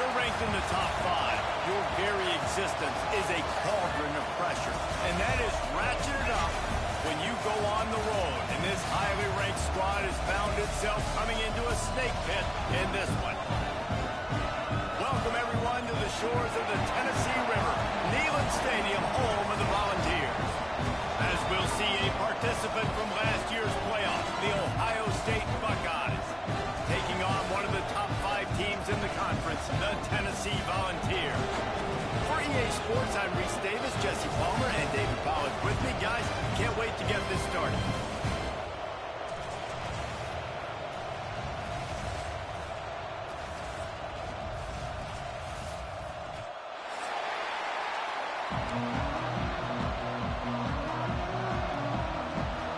you're ranked in the top 5, your very existence is a cauldron of pressure. And that is ratcheted up when you go on the road. And this highly ranked squad has found itself coming into a snake pit in this one. Welcome, everyone, to the shores of the Tennessee River, Neyland Stadium, home of the Volunteers. As we'll see a participant from last year's playoff, the Ohio State Buckeyes, taking on one of the top 5 teams in the conference, the Tennessee Volunteers. For EA Sports, I'm Reese Davis, Jesse Palmer, and David Pollack with me. Guys, can't wait to get this started.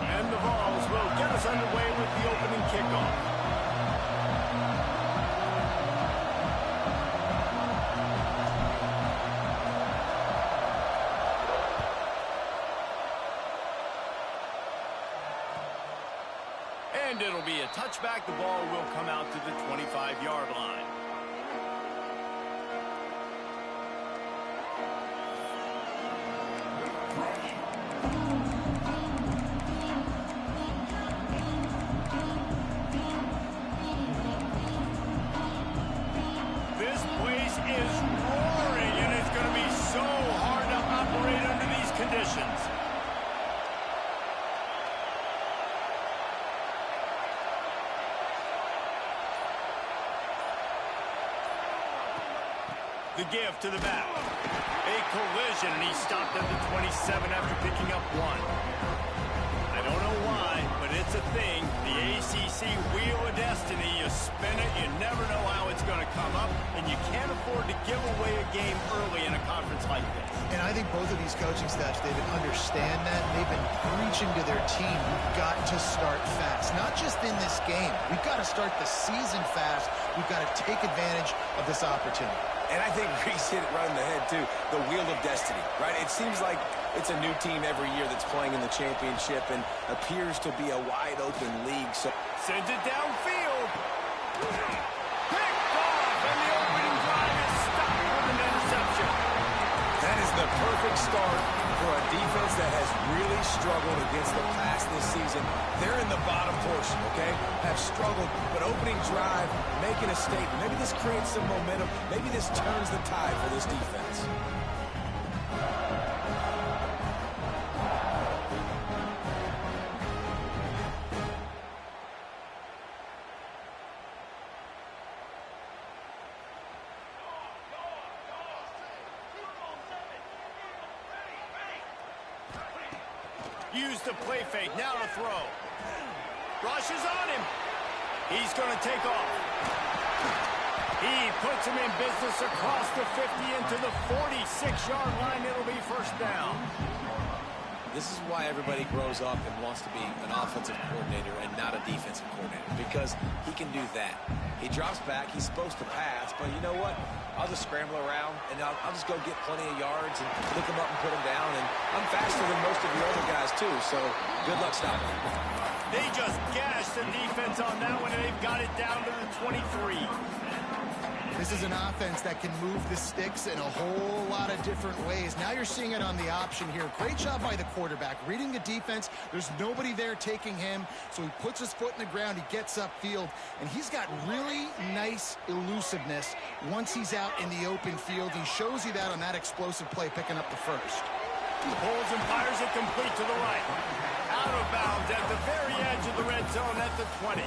And the Vols will get us underway with the opening kickoff. And it'll be a touchback. The ball will come out to the 25-yard line. This place is roaring, and it's going to be so hard to operate under these conditions. The give to the back. A collision, and he stopped at the 27 after picking up 1. I don't know why, but it's a thing. The ACC Wheel of Destiny, you spin it, you never know how it's going to come up, and you can't afford to give away a game early in a conference like this. And I think both of these coaching staffs, David, understand that. They've been preaching to their team, we've got to start fast. Not just in this game. We've got to start the season fast. We've got to take advantage of this opportunity. And I think Reese hit it right in the head, too. The Wheel of Destiny, right? It seems like it's a new team every year that's playing in the championship and appears to be a wide-open league. So sends it downfield. Picked off, and the opening drive is stopped with an interception. That is the perfect start for a defense that has really struggled against the pass this season. They're in the bottom portion, okay? Have struggled, but opening drive, making a statement. Maybe this creates some momentum. Maybe this turns the tide for this defense. Use the play fake, now to throw. Rushes on him. He's going to take off. He puts him in business across the 50 into the 46-yard line. It'll be first down. This is why everybody grows up and wants to be an offensive coordinator and not a defensive coordinator, because he can do that. He drops back, he's supposed to pass, but you know what? I'll just scramble around, and I'll just go get plenty of yards and pick them up and put them down, and I'm faster than most of your other guys, too, so good luck stopping him. They just gashed the defense on that one, and they've got it down to the 23. This is an offense that can move the sticks in a whole lot of different ways. Now you're seeing it on the option here. Great job by the quarterback. Reading the defense, there's nobody there taking him, so he puts his foot in the ground, he gets upfield, and he's got really nice elusiveness once he's out in the open field. He shows you that on that explosive play, picking up the first. Pulls and fires it complete to the right. Out of bounds at the very edge of the red zone at the 20.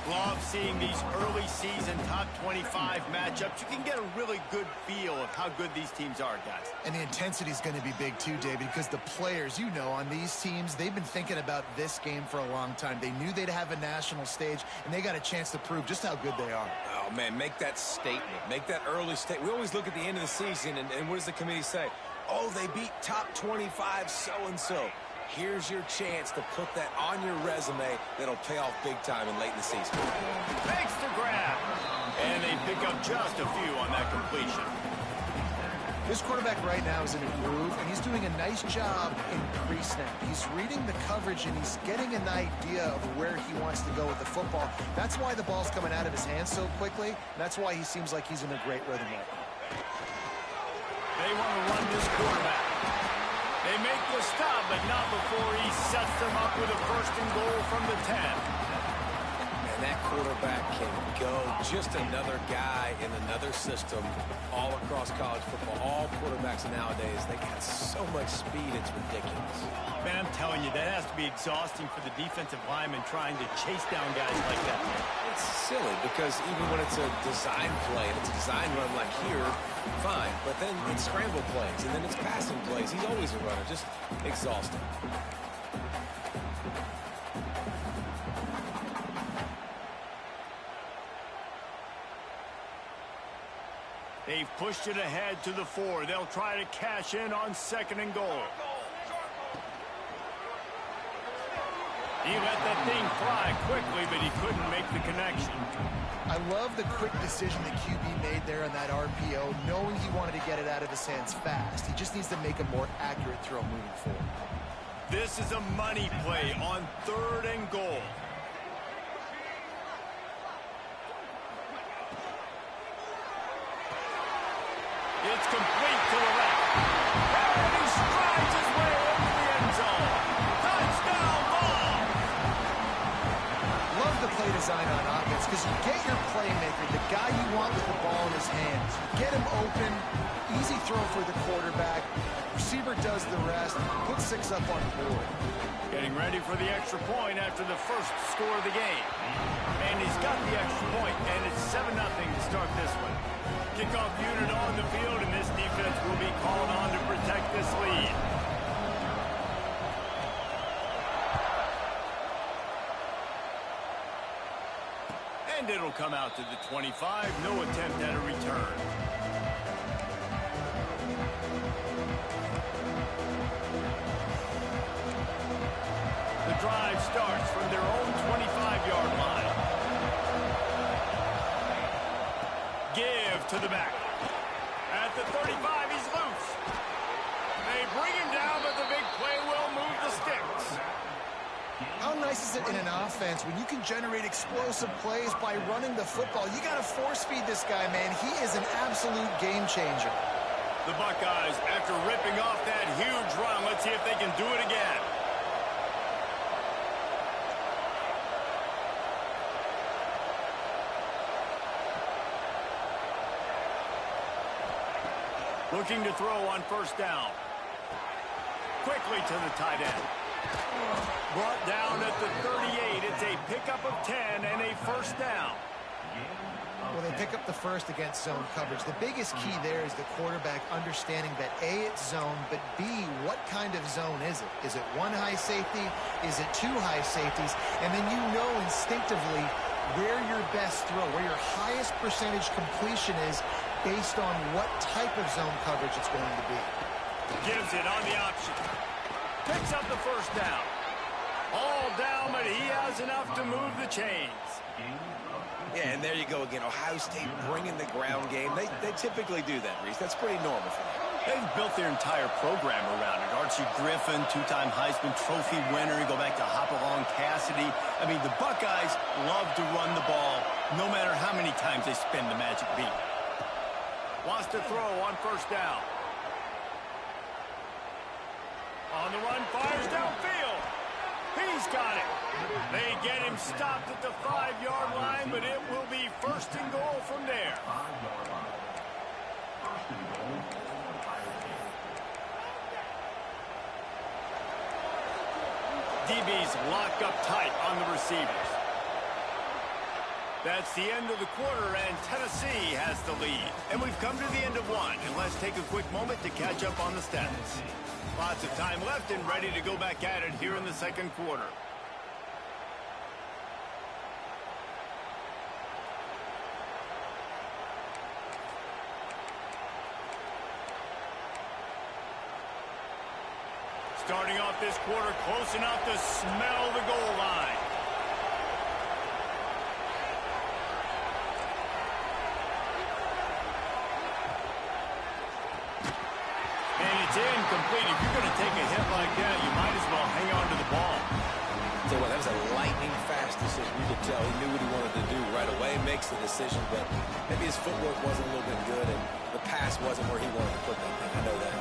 Love seeing these early season top 25 matchups. You can get a really good feel of how good these teams are, guys. And the intensity is going to be big too, David, because the players, you know, on these teams, they've been thinking about this game for a long time. They knew they'd have a national stage, and they got a chance to prove just how good they are. Oh, man, make that statement. Make that early statement. We always look at the end of the season, and what does the committee say? Oh, they beat top 25 so-and-so. Here's your chance to put that on your resume that'll pay off big time and late in the season. Makes the grab. And they pick up just a few on that completion. This quarterback right now is in a groove, and he's doing a nice job in pre-snap. He's reading the coverage, and he's getting an idea of where he wants to go with the football. That's why the ball's coming out of his hands so quickly. That's why he seems like he's in a great rhythm right now. They want to run this quarterback. They make the stop, but not before he sets them up with a 1st and goal from the 10. And that quarterback can go. Just another guy in another system all across college football. All quarterbacks nowadays, they got so much speed, it's ridiculous. Man, I'm telling you, that has to be exhausting for the defensive lineman trying to chase down guys like that. It's silly because even when it's a design play and it's a design run like here, fine. But then it's scramble plays and then it's passing plays. He's always a runner. Just exhausting. They've pushed it ahead to the 4. They'll try to cash in on 2nd and goal. He let that thing fly quickly, but he couldn't make the connection. I love the quick decision the QB made there on that RPO, knowing he wanted to get it out of his hands fast. He just needs to make a more accurate throw moving forward. This is a money play on 3rd and goal. It's complete to the left. And he strides his way into the end zone. Touchdown ball! Love the play design on offense because you get your playmaker, the guy you want with the ball in his hands. Get him open, easy throw for the quarterback. Receiver does the rest, put 6 up on the board. Getting ready for the extra point after the first score of the game. And he's got the extra point, and it's 7-0 to start this one. Kickoff unit on the field, and this defense will be called on to protect this lead. And it'll come out to the 25. No attempt at a return. The drive starts from their own 25-yard line. Give to the back. At the 35, he's loose. They bring him down, but the big play will move the sticks. How nice is it in an offense when you can generate explosive plays by running the football? You got to force feed this guy, man. He is an absolute game changer. The Buckeyes, after ripping off that huge run, let's see if they can do it again. Looking to throw on 1st down. Quickly to the tight end. Brought down at the 38. It's a pickup of 10 and a 1st down. Well, they pick up the 1st against zone coverage. The biggest key there is the quarterback understanding that A, it's zone, but B, what kind of zone is it? Is it 1 high safety? Is it 2 high safeties? And then you know instinctively where your best throw, where your highest percentage completion is based on what type of zone coverage it's going to be. Gives it on the option. Picks up the 1st down. All down, but he has enough to move the chains. Yeah, and there you go again. Ohio State bringing the ground game. They typically do that, Reese. That's pretty normal for them. They've built their entire program around it. Archie Griffin, 2-time Heisman Trophy winner. You go back to Hopalong Cassidy. I mean, the Buckeyes love to run the ball no matter how many times they spin the magic beat. Wants to throw on 1st down. On the run, fires downfield. He's got it. They get him stopped at the 5-yard line, but it will be 1st and goal from there. DBs lock up tight on the receivers. That's the end of the quarter, and Tennessee has the lead. And we've come to the end of one, and let's take a quick moment to catch up on the stats. Lots of time left and ready to go back at it here in the 2nd quarter. Starting off this quarter close enough to smell the goal line. incomplete. If you're going to take a hit like that, you might as well hang on to the ball. So what, that was a lightning-fast decision. You could tell he knew what he wanted to do right away, makes the decision, but maybe his footwork wasn't a little bit good, and the pass wasn't where he wanted to put that thing. I know that.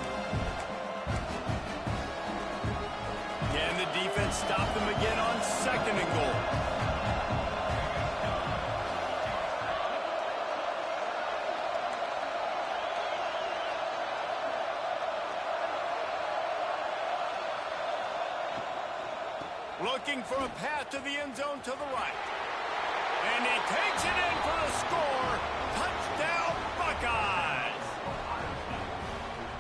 Can the defense stop them again on 2nd and goal? Looking for a path to the end zone to the right. And he takes it in for the score. Touchdown, Buckeyes.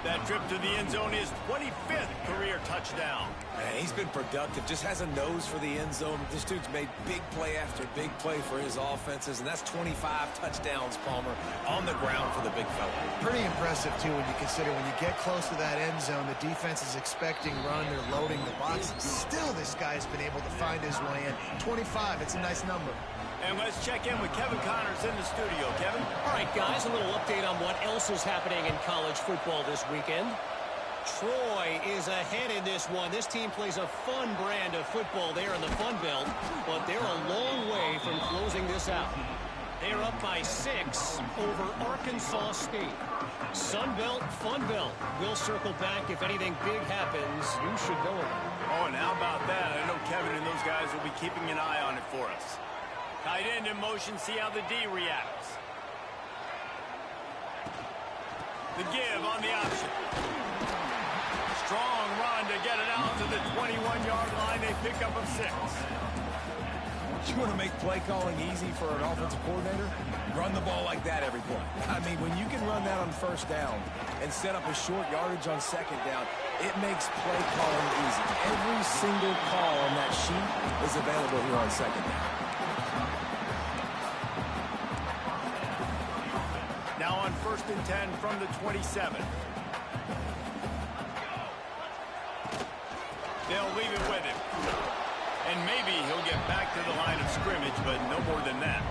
That trip to the end zone is 25th career touchdown. Man, he's been productive, just has a nose for the end zone. This dude's made big play after big play for his offenses, and that's 25 touchdowns, Palmer, on the ground for the big fella. Pretty impressive, too, when you consider when you get close to that end zone, the defense is expecting run, they're loading the box. Still, this guy's been able to find his way in. 25, it's a nice number. And let's check in with Kevin Connors in the studio. Kevin? All right, guys, a little update on what else is happening in college football this weekend. Troy is ahead in this one. This team plays a fun brand of football there in the Fun Belt, but they're a long way from closing this out. They're up by 6 over Arkansas State. Sun Belt, Fun Belt. We'll circle back if anything big happens. You should know it. Oh, and how about that? I know Kevin and those guys will be keeping an eye on it for us. Tight end in motion, see how the D reacts. The give on the option. Strong run to get it out to the 21-yard line. They pick up a 6. You want to make play calling easy for an offensive coordinator? Run the ball like that every play. I mean, when you can run that on 1st down and set up a short yardage on 2nd down, it makes play calling easy. Every single call on that sheet is available here on 2nd down. Now on 1st and 10 from the 27. They'll leave it with him. And maybe he'll get back to the line of scrimmage, but no more than that.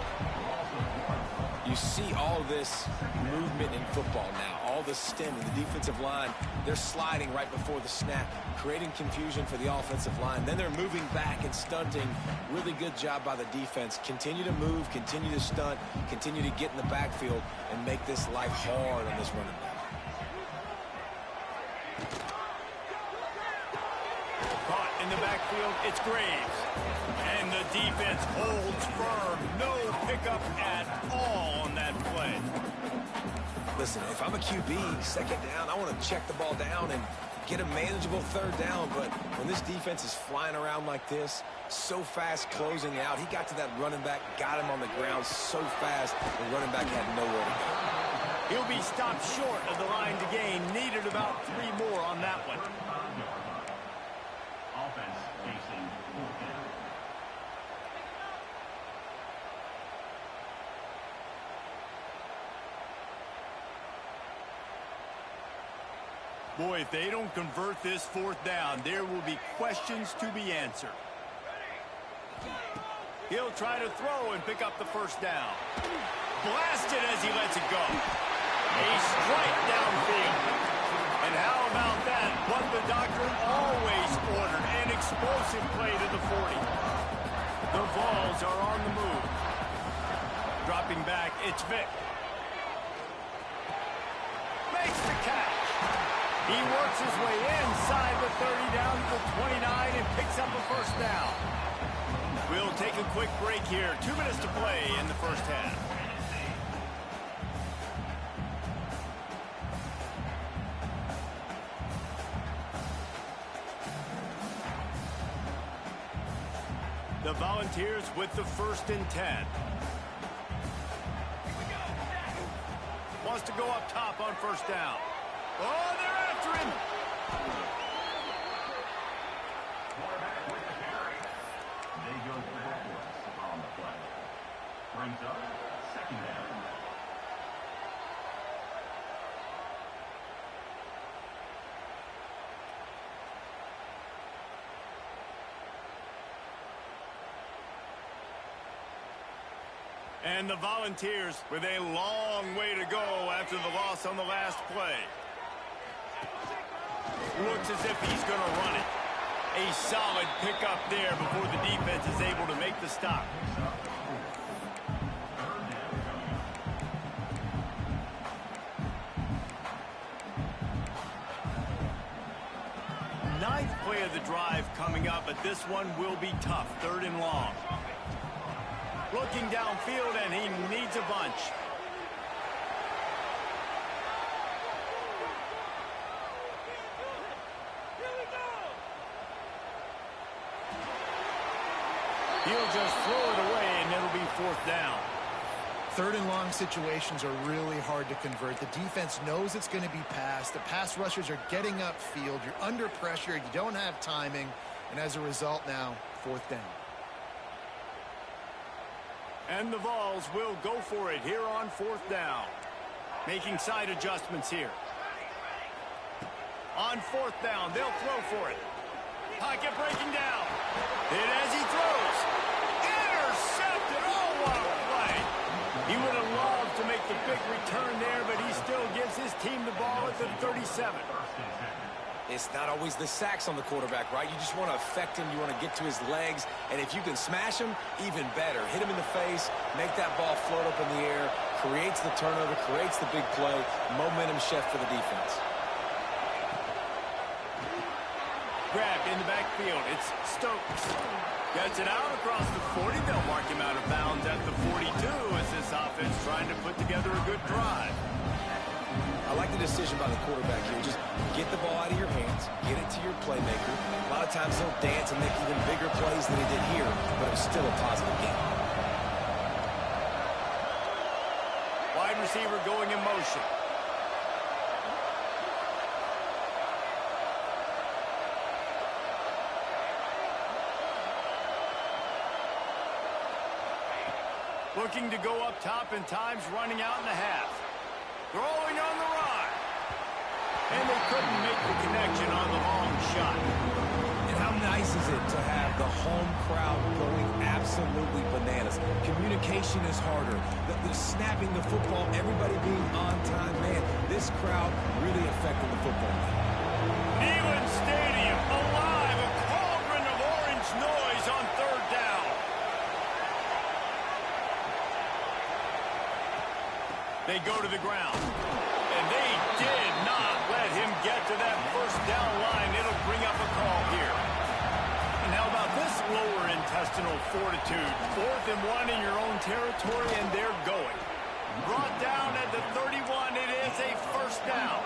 You see all this movement in football now, all the stemming, the defensive line, they're sliding right before the snap, creating confusion for the offensive line. Then they're moving back and stunting. Really good job by the defense. Continue to move, continue to stunt, continue to get in the backfield and make this life hard on this running back. Caught in the backfield, it's Graves. And the defense holds firm. No pickup at all on that play. Listen, if I'm a QB, 2nd down, I want to check the ball down and get a manageable 3rd down. But when this defense is flying around like this, so fast closing out, he got to that running back, got him on the ground so fast, the running back had nowhere to go. He'll be stopped short of the line to gain. Needed about 3 more on that one. Offense facing 4th down. Boy, if they don't convert this 4th down, there will be questions to be answered. He'll try to throw and pick up the 1st down. Blasted as he lets it go. A strike downfield. And how about that? What the doctor always ordered. An explosive play to the 40. The Vols are on the move. Dropping back, it's Vick. Makes the catch. He works his way inside the 30 down to the 29 and picks up a 1st down. We'll take a quick break here. 2 minutes to play in the 1st half. The Volunteers with the 1st and 10. Wants to go up top on 1st down. Oh, they're after him. Quarterback with the carry. They go backwards on the play. Brings up 2nd down. And the Volunteers with a long way to go after the loss on the last play. Looks as if he's going to run it. A solid pickup there before the defense is able to make the stop. Ninth play of the drive coming up, but this one will be tough. 3rd and long. Looking downfield, and he needs a bunch. He'll just throw it away, and it'll be 4th down. 3rd and long situations are really hard to convert. The defense knows it's going to be passed. The pass rushers are getting upfield. You're under pressure. You don't have timing. And as a result now, 4th down. And the Vols will go for it here on 4th down. Making side adjustments here. On 4th down, they'll throw for it. Pocket breaking down. Hit as he throws. Intercepted. Oh, what a play. He would have loved to make the big return there, but he still gives his team the ball at the 37. It's not always the sacks on the quarterback, right? You just want to affect him. You want to get to his legs. And if you can smash him, even better. Hit him in the face, make that ball float up in the air, creates the turnover, creates the big play. Momentum shift for the defense. Grabbed in the backfield. It's Stokes. Gets it out across the 40. They'll mark him out of bounds at the 42 as this offense trying to put together a good drive. I like the decision by the quarterback here. Just get the ball out of your hands, get it to your playmaker. A lot of times he'll dance and make even bigger plays than he did here, but it was still a positive game. Wide receiver going in motion. Looking to go up top, and time's running out in the half. Throwing on the run. And they couldn't make the connection on the long shot. And how nice is it to have the home crowd going absolutely bananas? Communication is harder. The snapping the football, everybody being on time. Man, this crowd really affected the football game. Neyland Stadium alive. A cauldron of orange noise on 3rd down. They go to the ground. And they did not let him get to that 1st down line. It'll bring up a call here. And how about this lower intestinal fortitude? 4th and 1 in your own territory, and they're going. Brought down at the 31. It is a 1st down.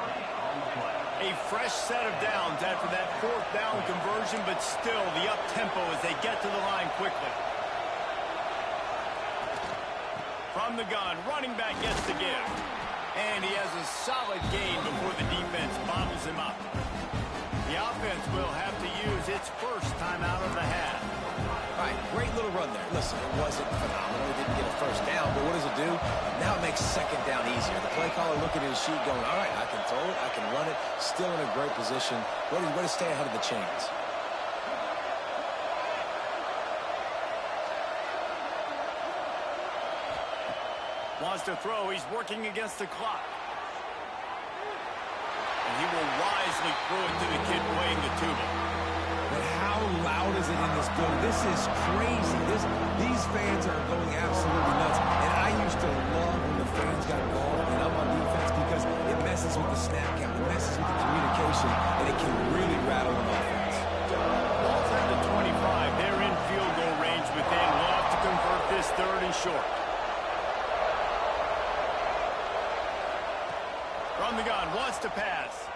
A fresh set of downs after that 4th down conversion, but still the up-tempo as they get to the line quickly. From the gun, running back gets the give. And he has a solid gain before the defense bottles him up. The offense will have to use its 1st timeout of the half. All right, great little run there. Listen, it wasn't phenomenal. He didn't get a 1st down, but what does it do? Now it makes 2nd down easier. The play caller looking at his sheet going, all right, I can throw it, I can run it, still in a great position. Way to stay ahead of the chains. Wants to throw. He's working against the clock. And he will wisely throw it to the kid playing the tuba. But how loud is it in this building? This is crazy. These fans are going absolutely nuts. And I used to love when the fans got involved and I'm on defense because it messes with the snap count. It messes with the communication, and it can really rattle an offense. Ball's at the 25. They're in field goal range within. We'll have to convert this 3rd and short. From the gun, wants to pass.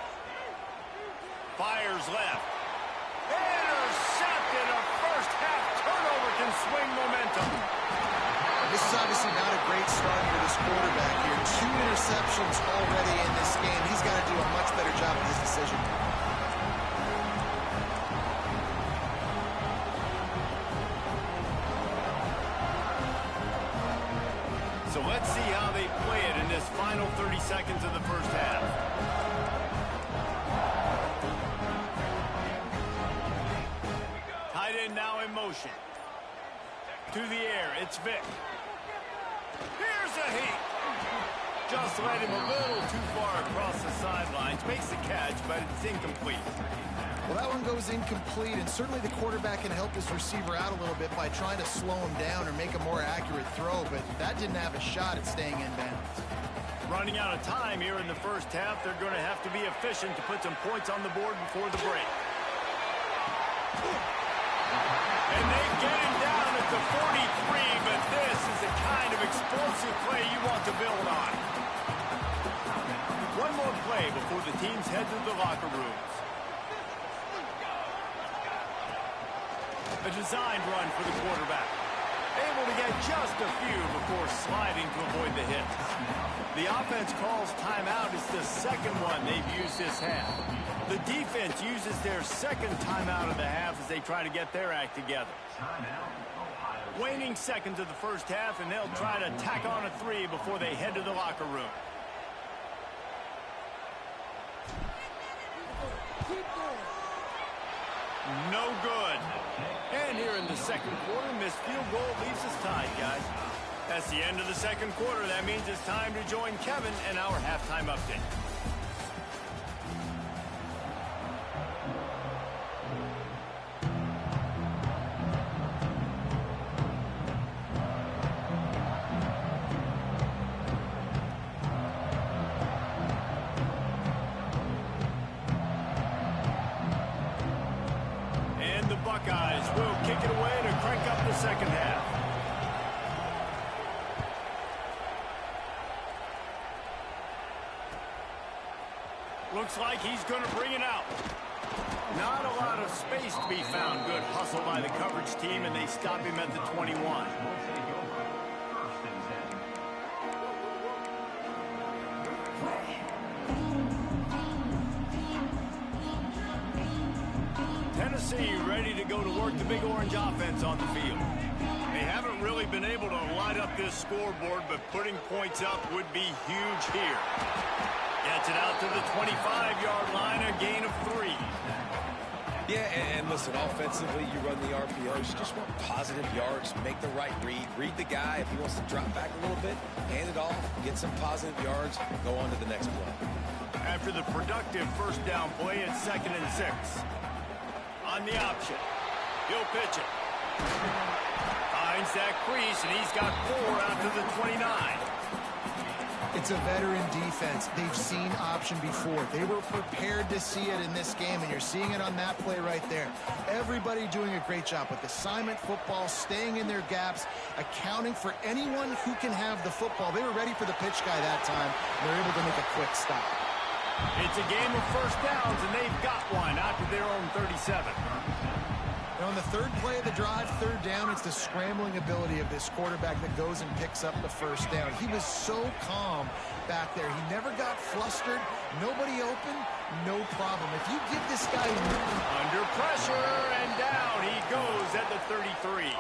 Fires left. Intercepted. A 1st half turnover can swing momentum. This is obviously not a great start for this quarterback here. 2 interceptions already in this game. He's got to do a much better job of his decision. So let's see how they play it in this final 30 seconds of the 1st half. Tight end now in motion. To the air, it's Vick. Here's a heat. Just led him a little too far across the sidelines. Makes the catch, but it's incomplete. Well, that one goes incomplete, and certainly the quarterback can help his receiver out a little bit by trying to slow him down or make a more accurate throw, but that didn't have a shot at staying in bounds. Running out of time here in the first half, they're going to have to be efficient to put some points on the board before the break. And they get him down at the 43, but this is the kind of explosive play you want to build on. One more play before the teams head to the locker rooms. A designed run for the quarterback. Able to get just a few before sliding to avoid the hit. The offense calls timeout. It's the second one they've used this half. The defense uses their second timeout of the half as they try to get their act together. Waning seconds of the first half, and they'll try to tack on a 3 before they head to the locker room. No good. And here in the second quarter, missed field goal leaves us tied, guys. That's the end of the second quarter. That means it's time to join Kevin and our halftime update. Buckeyes will kick it away to crank up the second half. Looks like he's going to bring it out. Not a lot of space to be found. Good hustle by the coverage team, and they stop him at the 21. Tennessee ready to go to work the big orange offense on the field. They haven't really been able to light up this scoreboard, but putting points up would be huge here. Gets it out to the 25-yard line, a gain of 3. Yeah, and listen, offensively, you run the RPOs. You just want positive yards, make the right read. Read the guy. If he wants to drop back a little bit, hand it off, get some positive yards, go on to the next play. After the productive first down play, it's 2nd and 6. On the option. He'll pitch it. Finds that crease, and he's got 4 out to the 29. It's a veteran defense. They've seen option before. They were prepared to see it in this game, and you're seeing it on that play right there. Everybody doing a great job with assignment football, staying in their gaps, accounting for anyone who can have the football. They were ready for the pitch guy that time, and they're able to make a quick stop. It's a game of first downs, and they've got one out to their own 37. And on the third play of the drive, 3rd down, it's the scrambling ability of this quarterback that goes and picks up the first down. He was so calm back there. He never got flustered. Nobody open, no problem. If you give this guy under pressure, and down he goes at the 33.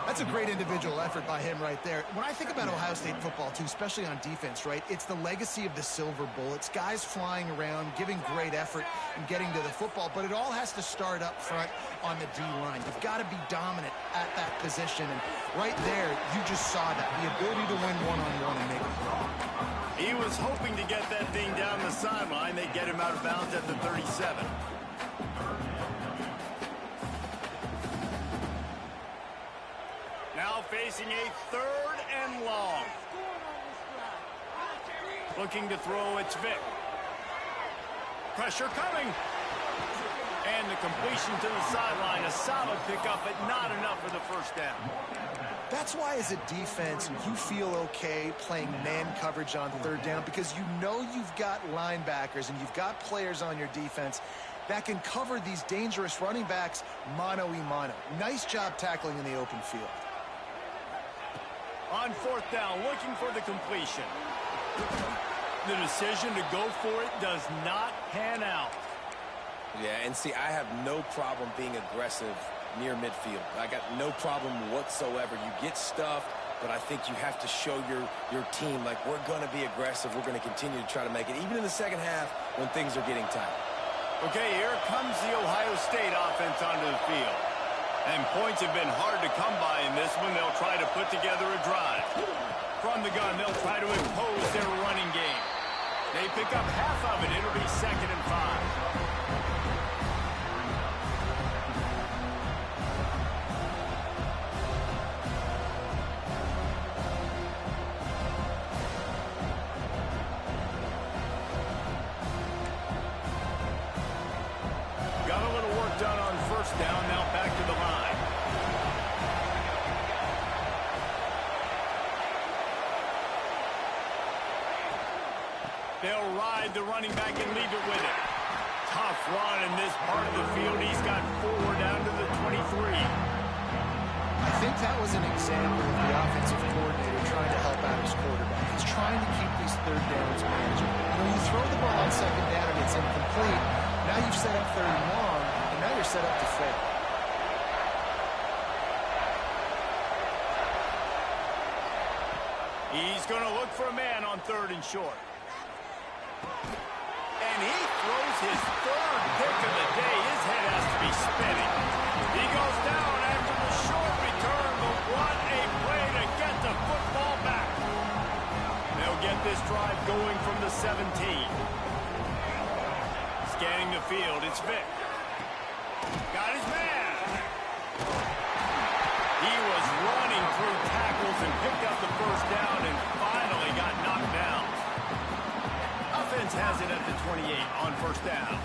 That's a great individual effort by him right there. When I think about Ohio State football, too, especially on defense, right, it's the legacy of the Silver Bullets, guys flying around, giving great effort and getting to the football, but it all has to start up front on the D-line. You've got to be dominant at that position, and right there, you just saw that, the ability to win one-on-one and make it wrong. He was hoping to get that thing down the sideline. They get him out of bounds at the 37. Now facing a 3rd and long. Looking to throw, it's Vick. Pressure coming. And the completion to the sideline. A solid pickup, but not enough for the first down. That's why as a defense, you feel okay playing man coverage on 3rd down because you know you've got linebackers and you've got players on your defense that can cover these dangerous running backs mano-a-mano. Nice job tackling in the open field. On 4th down, looking for the completion. The decision to go for it does not pan out. Yeah, and see, I have no problem being aggressive near midfield. I got no problem whatsoever. You get stuffed, but I think you have to show your team, like, we're going to be aggressive. We're going to continue to try to make it, even in the second half when things are getting tight. Okay, here comes the Ohio State offense onto the field. And points have been hard to come by in this one. They'll try to put together a drive. From the gun, they'll try to impose their running game. They pick up half of it. It'll be 2nd and 5. Got a little work done on 1st down. Now back to the line. They'll ride the running back and leave it with it. Tough run in this part of the field. He's got 4 down to the 23. I think that was an example of the offensive coordinator trying to help out his quarterback. He's trying to keep these 3rd downs manageable. When you throw the ball on 2nd down and it's incomplete, now you've set up 3rd and long, and now you're set up to fail. He's going to look for a man on 3rd and short. And he throws his 3rd pick of the day. His head has to be spinning. He goes down after the short return, but what a play to get the football back. They'll get this drive going from the 17. Scanning the field, it's Vick. Got his man. He was running through tackles and picked up the 1st down and finally got knocked down. Offense has it at the 28 on 1st down.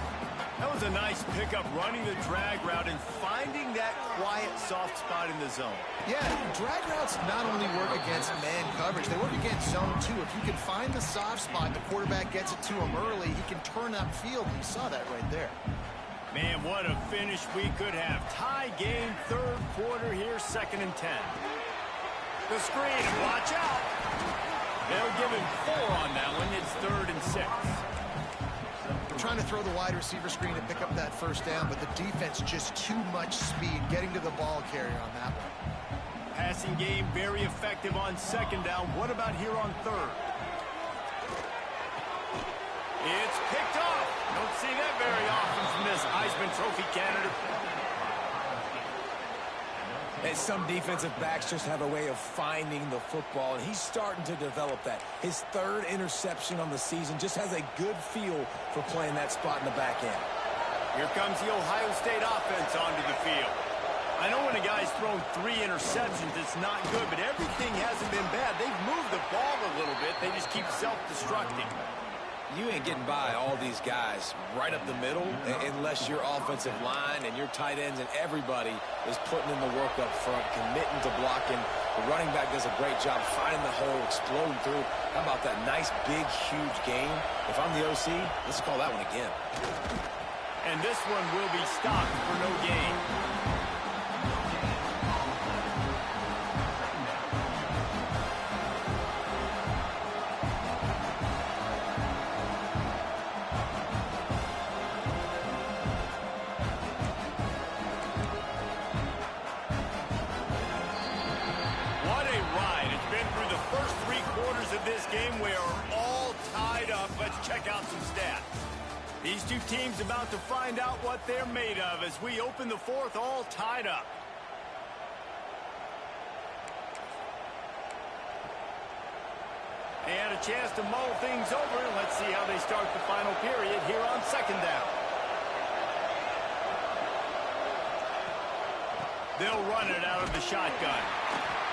That was a nice pickup, running the drag route and finding that quiet, soft spot in the zone. Yeah, drag routes not only work against man coverage, they work against zone too. If you can find the soft spot, the quarterback gets it to him early, he can turn upfield, and you saw that right there. Man, what a finish we could have. Tie game, 3rd quarter here, 2nd and 10. The screen, watch out. They'll give him 4 on that one. It's 3rd and 6. They're trying to throw the wide receiver screen to pick up that 1st down, but the defense just too much speed getting to the ball carrier on that one. Passing game very effective on 2nd down. What about here on 3rd? It's picked off. Don't see that very often from this Heisman Trophy candidate. And some defensive backs just have a way of finding the football, and he's starting to develop that. His 3rd interception on the season, just has a good feel for playing that spot in the back end. Here comes the Ohio State offense onto the field. I know when a guy's thrown 3 interceptions, it's not good, but everything hasn't been bad. They've moved the ball a little bit. They just keep self-destructing. You ain't getting by all these guys right up the middle unless your offensive line and your tight ends and everybody is putting in the work up front, committing to blocking. The running back does a great job finding the hole, exploding through. How about that nice, big, huge gain? If I'm the OC, let's call that one again. And this one will be stopped for no gain. This game, we are all tied up. Let's check out some stats. These two teams about to find out what they're made of as we open the 4th, all tied up. And a chance to mull things over. Let's see how they start the final period here on 2nd down. They'll run it out of the shotgun.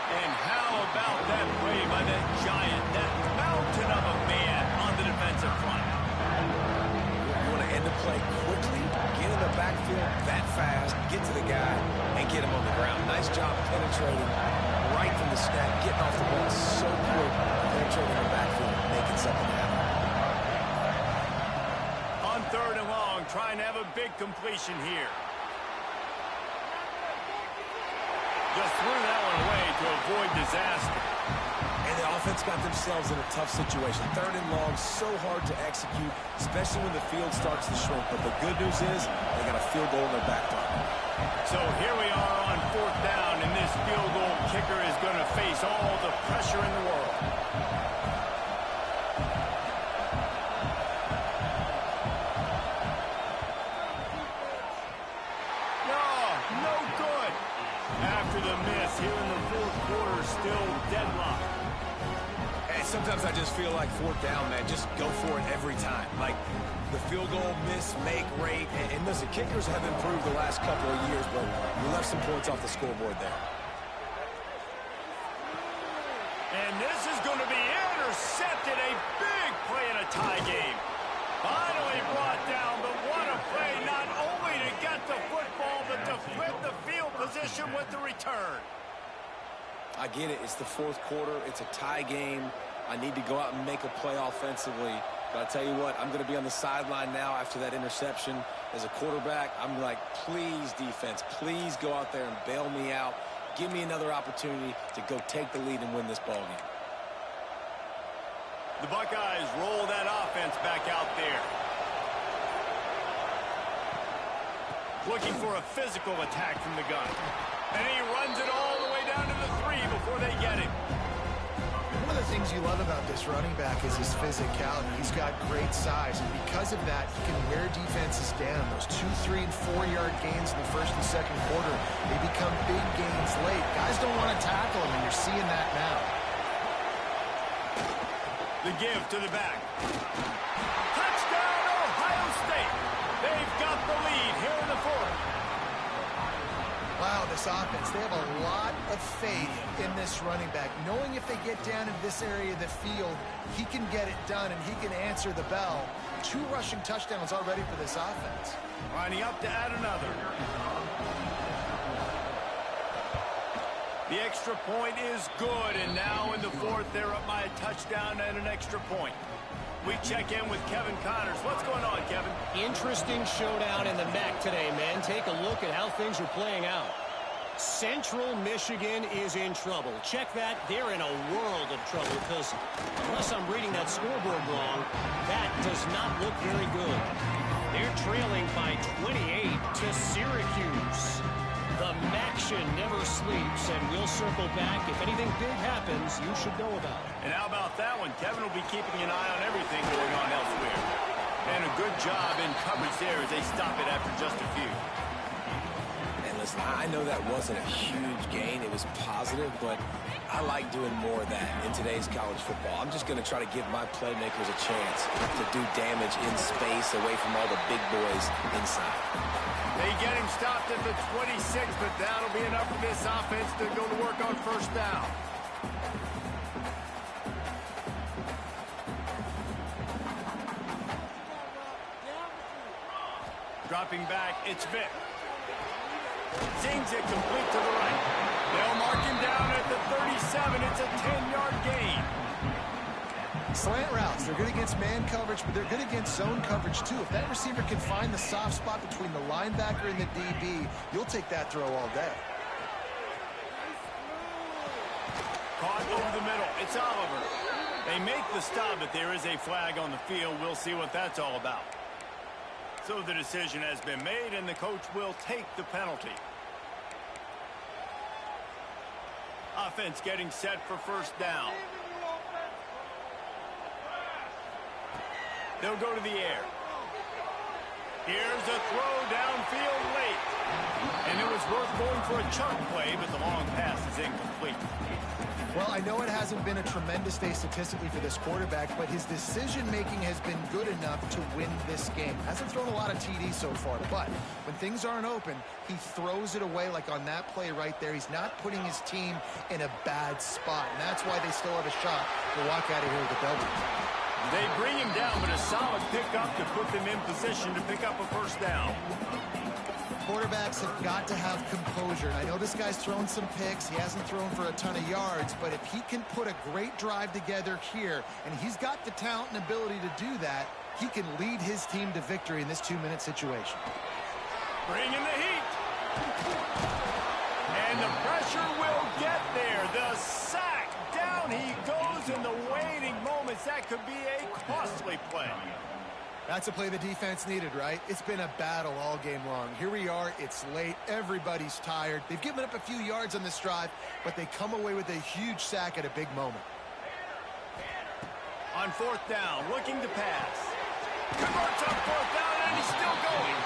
And how about that play by that giant, that mountain of a man on the defensive front? You want to end the play quickly, get in the backfield that fast, get to the guy, and get him on the ground. Nice job penetrating right from the snap, getting off the ball so quick, penetrating the backfield, making something happen. On 3rd and long, trying to have a big completion here. Just threw that one away to avoid disaster. And the offense got themselves in a tough situation. 3rd and long, so hard to execute, especially when the field starts to shrink. But the good news is they got a field goal in their back pocket. So here we are on 4th down, and this field goal kicker is going to face all the pressure in the world. No good. After the miss here in the 4th quarter, still deadlocked. Sometimes I just feel like fourth down, man, just go for it every time. Like the field goal miss-make rate. And listen, kickers have improved the last couple of years, but we left some points off the scoreboard there. And this is going to be intercepted. A big play in a tie game. Finally brought down, but what a play, not only to get the football, but to flip the field position with the return. I get it. It's the fourth quarter. It's a tie game. I need to go out and make a play offensively. But I tell you what, I'm going to be on the sideline now after that interception. As a quarterback, I'm like, please, defense, please go out there and bail me out. Give me another opportunity to go take the lead and win this ballgame. The Buckeyes roll that offense back out there. Looking for a physical attack from the gun. And he runs it all the way down to the 3 before they get him. One of the things you love about this running back is his physicality. He's got great size, and because of that, he can wear defenses down. Those 2, 3, and 4-yard gains in the first and second quarter, they become big gains late. Guys don't want to tackle him, and you're seeing that now. The give to the back. Touchdown, Ohio State. They've got the lead here in the fourth. Wow, this offense, they have a lot of faith in this running back, knowing if they get down into this area of the field, he can get it done and he can answer the bell. 2 rushing touchdowns already for this offense. Lining up to add another. The extra point is good, and now in the fourth, they're up by a touchdown and an extra point. We check in with Kevin Connors. What's going on, Kevin? Interesting showdown in the MAC today, man. Take a look at how things are playing out. Central Michigan is in trouble. Check that. They're in a world of trouble because unless I'm reading that scoreboard wrong, that does not look very good. They're trailing by 28 to Syracuse. The MACtion never sleeps, and we'll circle back. If anything big happens, you should know about it. And how about that one? Kevin will be keeping an eye on everything going on elsewhere. And a good job in coverage there as they stop it after just a few. And listen, I know that wasn't a huge gain. It was positive, but I like doing more of that in today's college football. I'm just going to try to give my playmakers a chance to do damage in space away from all the big boys inside. They get him stopped at the 26, but that'll be enough for this offense to go to work on first down. Dropping back, it's Vic. Zings it complete to the right. They'll mark him down at the 37. It's a 10-yard gain. Slant routes, they're good against man coverage, but they're good against zone coverage too. If that receiver can find the soft spot between the linebacker and the DB, you'll take that throw all day. Caught over the middle. It's Oliver. They make the stop, but there is a flag on the field. We'll see what that's all about. So the decision has been made, and the coach will take the penalty. Offense getting set for first down. They'll go to the air. Here's a throw downfield late. And it was worth going for a chunk play, but the long pass is incomplete. Well, I know it hasn't been a tremendous day statistically for this quarterback, but his decision-making has been good enough to win this game. Hasn't thrown a lot of TDs so far, but when things aren't open, he throws it away like on that play right there. He's not putting his team in a bad spot, and that's why they still have a shot to walk out of here with a W. They bring him down, but a solid pickup to put them in position to pick up a first down. Quarterbacks have got to have composure. And I know this guy's thrown some picks. He hasn't thrown for a ton of yards, but if he can put a great drive together here, and he's got the talent and ability to do that, he can lead his team to victory in this 2-minute situation. Bring in the heat. And the pressure will get there. The sack. Down he goes in the waiting moments. That could be a costly play. That's a play the defense needed, right? It's been a battle all game long. Here we are. It's late. Everybody's tired. They've given up a few yards on this drive, but they come away with a huge sack at a big moment. On fourth down, looking to pass. Converts on fourth down, and he's still going.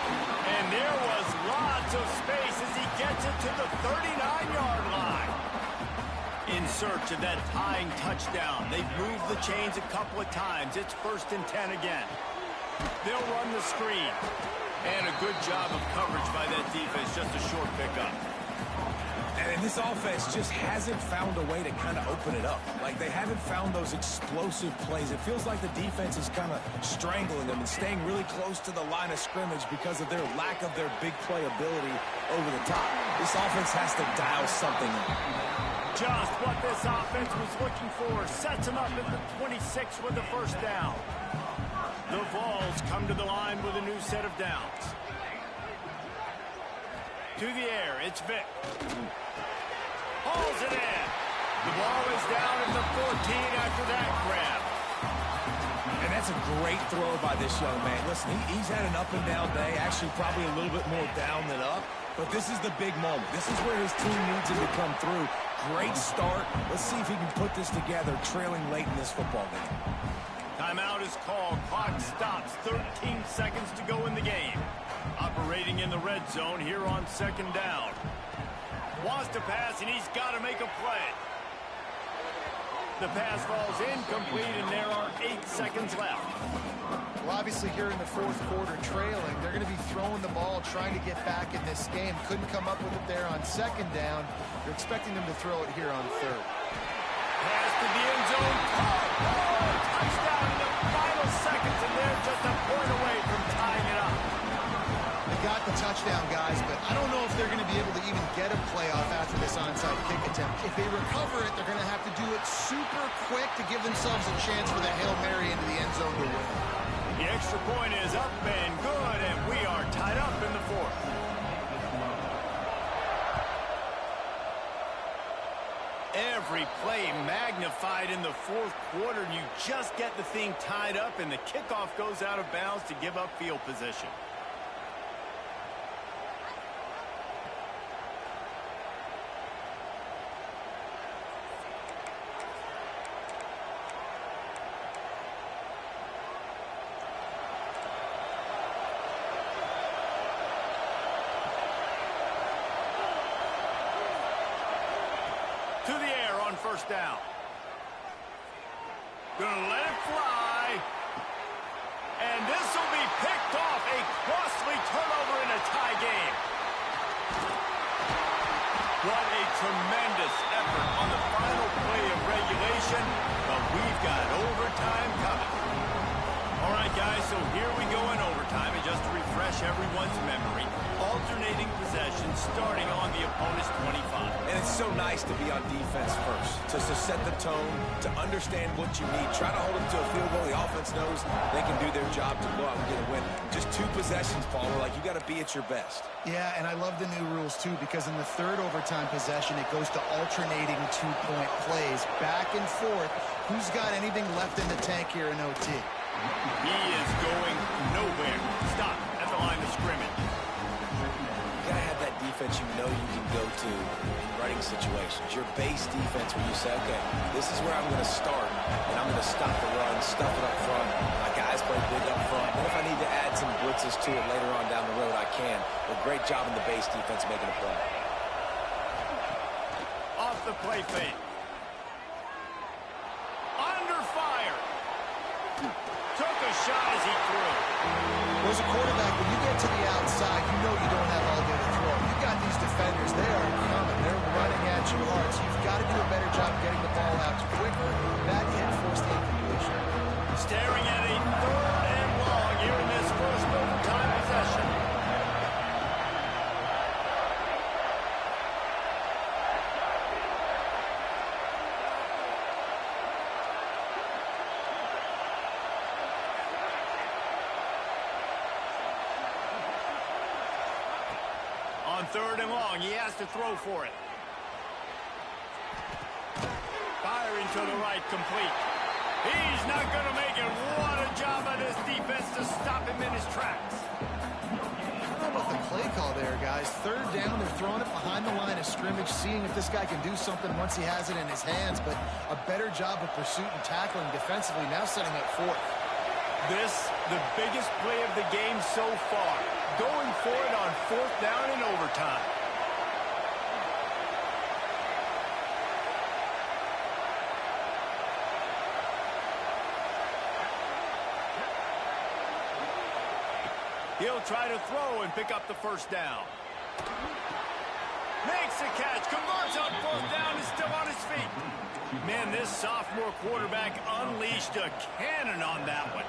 And there was lots of space as he gets it to the 39-yard line. in search of that tying touchdown. They've moved the chains a couple of times. It's 1st and 10 again. They'll run the screen. And a good job of coverage by that defense. Just a short pickup. And this offense just hasn't found a way to kind of open it up. Like, they haven't found those explosive plays. It feels like the defense is kind of strangling them and staying really close to the line of scrimmage because of their lack of their big play ability over the top. This offense has to dial something up. Just what this offense was looking for. Sets them up at the 26 with the 1st down. The Vols come to the line with a new set of downs. To the air, it's Vick. Hauls it in. The ball is down at the 14 after that grab. And that's a great throw by this young man. Listen, he's had an up-and-down day, actually probably a little bit more down than up. But this is the big moment. This is where his team needs him to come through. Great start. Let's see if he can put this together, trailing late in this football game. Timeout is called. Clock stops. 13 seconds to go in the game. Operating in the red zone here on 2nd down. Wants to pass, and he's got to make a play. The pass falls incomplete, and there are 8 seconds left. Well, obviously here in the 4th quarter trailing, they're going to be throwing the ball, trying to get back in this game. Couldn't come up with it there on 2nd down. You're expecting them to throw it here on 3rd. Pass to the end zone. Touchdown in the final seconds, and they're just a point away from tying it up. They got the touchdown, guys, but I don't know if they're going to be able to even get a playoff after this onside kick attempt. If they recover it, they're going to have to do it super quick to give themselves a chance for the Hail Mary into the end zone to win. The extra point is up and good, and we are tied up in the 4th. Every play magnified in the 4th quarter, and you just get the thing tied up, and the kickoff goes out of bounds to give up field position. To the air on 1st down. Gonna let it fly. And this will be picked off. A costly turnover in a tie game. What a tremendous effort on the final play of regulation. But we've got overtime coming. All right, guys, so here we go in overtime. And just to refresh everyone's memory, alternating possession starting on the opponent's 25. And it's so nice to be on defense first, just to set the tone, to understand what you need. Try to hold them to a field goal. The offense knows they can do their job to go out and get a win. Just 2 possessions, Paul. We're like, you got to be at your best. Yeah, and I love the new rules, too, because in the 3rd overtime possession, it goes to alternating 2-point plays, back and forth. Who's got anything left in the tank here in OT? He is going nowhere. Stop at the line of scrimmage. You got to have that defense you know you can go to in running situations. Your base defense where you say, okay, this is where I'm going to start, and I'm going to stop the run, stuff it up front. My guys play big up front. Then if I need to add some blitzes to it later on down the road, I can. But great job in the base defense making a play. Off the play fake. Under fire. Took a shot as he threw. Well, as a quarterback, when you get to the outside, you know you don't have all day to throw. You've got these defenders. They are coming. They're running at you hard. So you've got to do a better job getting the ball out quicker. That hit forced the incompletion. Staring at a 3rd and long here in this 1st overtime possession. On 3rd and long, he has to throw for it. Firing to the right, complete. He's not going to make it. What a job by this defense to stop him in his tracks. I don't know about the play call there, guys. 3rd down, they're throwing it behind the line of scrimmage, seeing if this guy can do something once he has it in his hands, but a better job of pursuit and tackling defensively, now setting up 4th. This, the biggest play of the game so far. Going for it on 4th down in overtime. He'll try to throw and pick up the first down. Makes the catch, converts on fourth down, is still on his feet. Man, this sophomore quarterback unleashed a cannon on that one.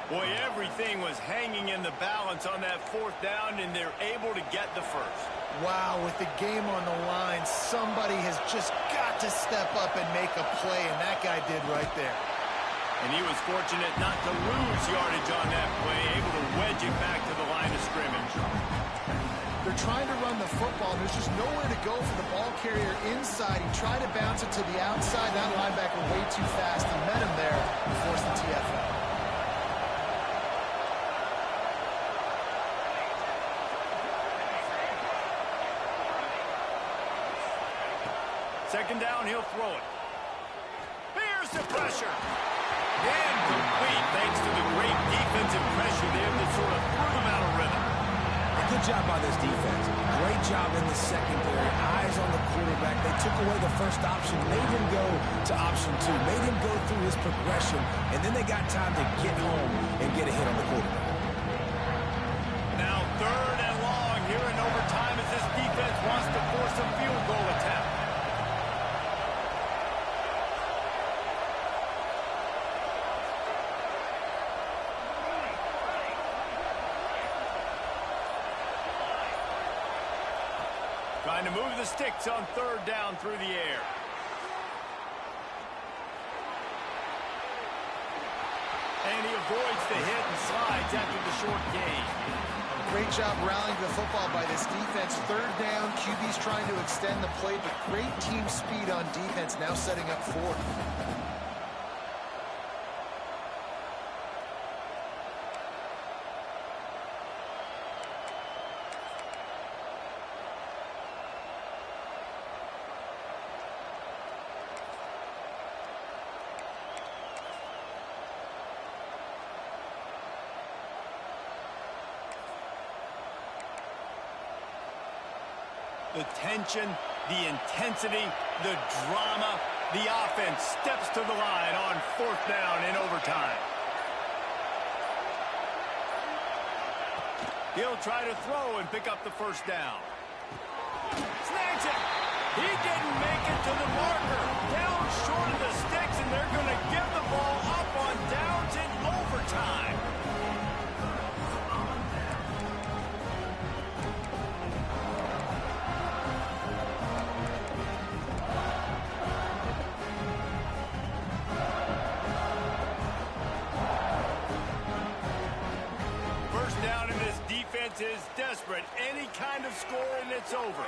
Boy, everything was hanging in the balance on that fourth down, and they're able to get the first. Wow, with the game on the line, somebody has just got to step up and make a play, and that guy did right there. And he was fortunate not to lose yardage on that play, able to wedge it back to the line of scrimmage. They're trying to run the football, and there's just nowhere to go for the ball carrier inside. He tried to bounce it to the outside. That linebacker way too fast. He met him there and forced the TFL. Second down, he'll throw it. Here's the pressure. And complete, thanks to the great defensive pressure there that sort of threw them out of rhythm. Good job by this defense. Great job in the secondary. Eyes on the quarterback. They took away the first option, made him go to option 2, made him go through his progression, and then they got time to get home and get a hit on the quarterback. Now third and long here in overtime as this defense wants to force a field goal attempt. Trying to move the sticks on third down through the air. And he avoids the hit and slides after the short gain. Great job rallying the football by this defense. Third down, QB's trying to extend the play, but great team speed on defense, now setting up fourth. The tension, the intensity, the drama, the offense steps to the line on fourth down in overtime. He'll try to throw and pick up the first down. Snags it. He didn't make it to the marker. Down short of the sticks, and they're going to give the ball up on downs in overtime. Is desperate. Any kind of score and it's over.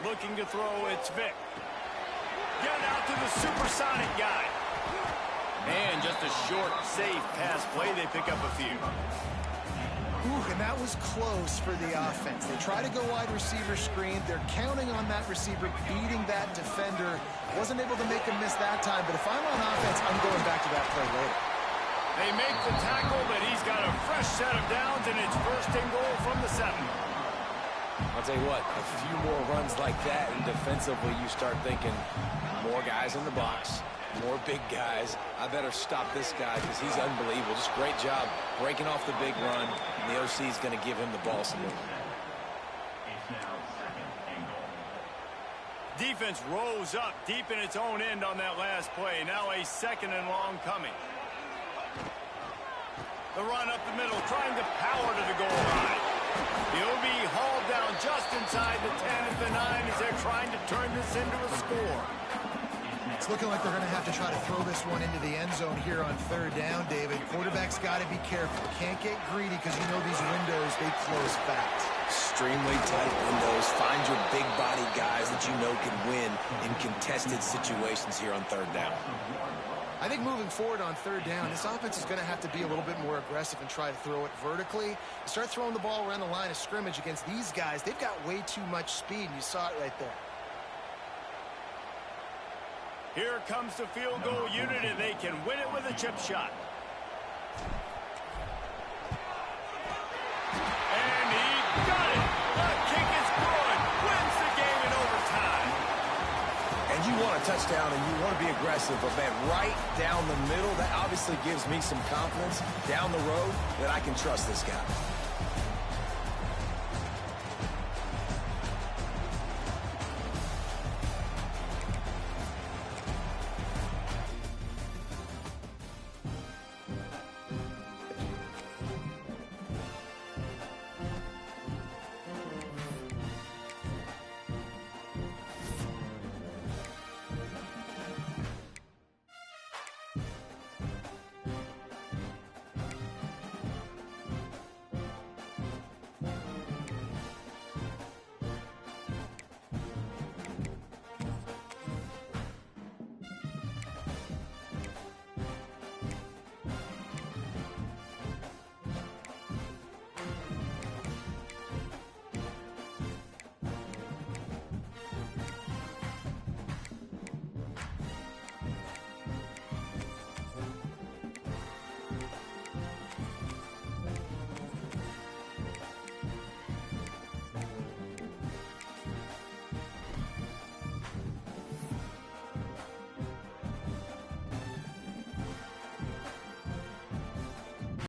Looking to throw, it's Vic. Get it out to the supersonic guy. Man, just a short, safe pass play. They pick up a few. Ooh, and that was close for the offense. They try to go wide receiver screen. They're counting on that receiver beating that defender. Wasn't able to make him miss that time, but if I'm on offense, I'm going back to that play later. They make the tackle, but he's got a fresh set of downs, and it's first and goal from the 7. I'll tell you what, a few more runs like that, and defensively you start thinking more guys in the box, more big guys. I better stop this guy because he's unbelievable. Just great job breaking off the big run, and the OC is going to give him the ball some more. Defense rose up deep in its own end on that last play. Now a second and long coming. The run up the middle, trying to power to the goal line. He'll be hauled down just inside the 10 at the 9 as they're trying to turn this into a score. It's looking like they're going to have to try to throw this one into the end zone here on third down, David. Quarterback's got to be careful. Can't get greedy because you know these windows, they close fast. Extremely tight windows. Find your big body guys that you know can win in contested situations here on third down. I think moving forward on third down, this offense is going to have to be a little bit more aggressive and try to throw it vertically. Start throwing the ball around the line of scrimmage against these guys. They've got way too much speed, and you saw it right there. Here comes the field goal unit, and they can win it with a chip shot. And he got it. The kick is good. Wins the game in overtime. And you want a touchdown and you want to be aggressive, but man, right down the middle, that obviously gives me some confidence down the road that I can trust this guy.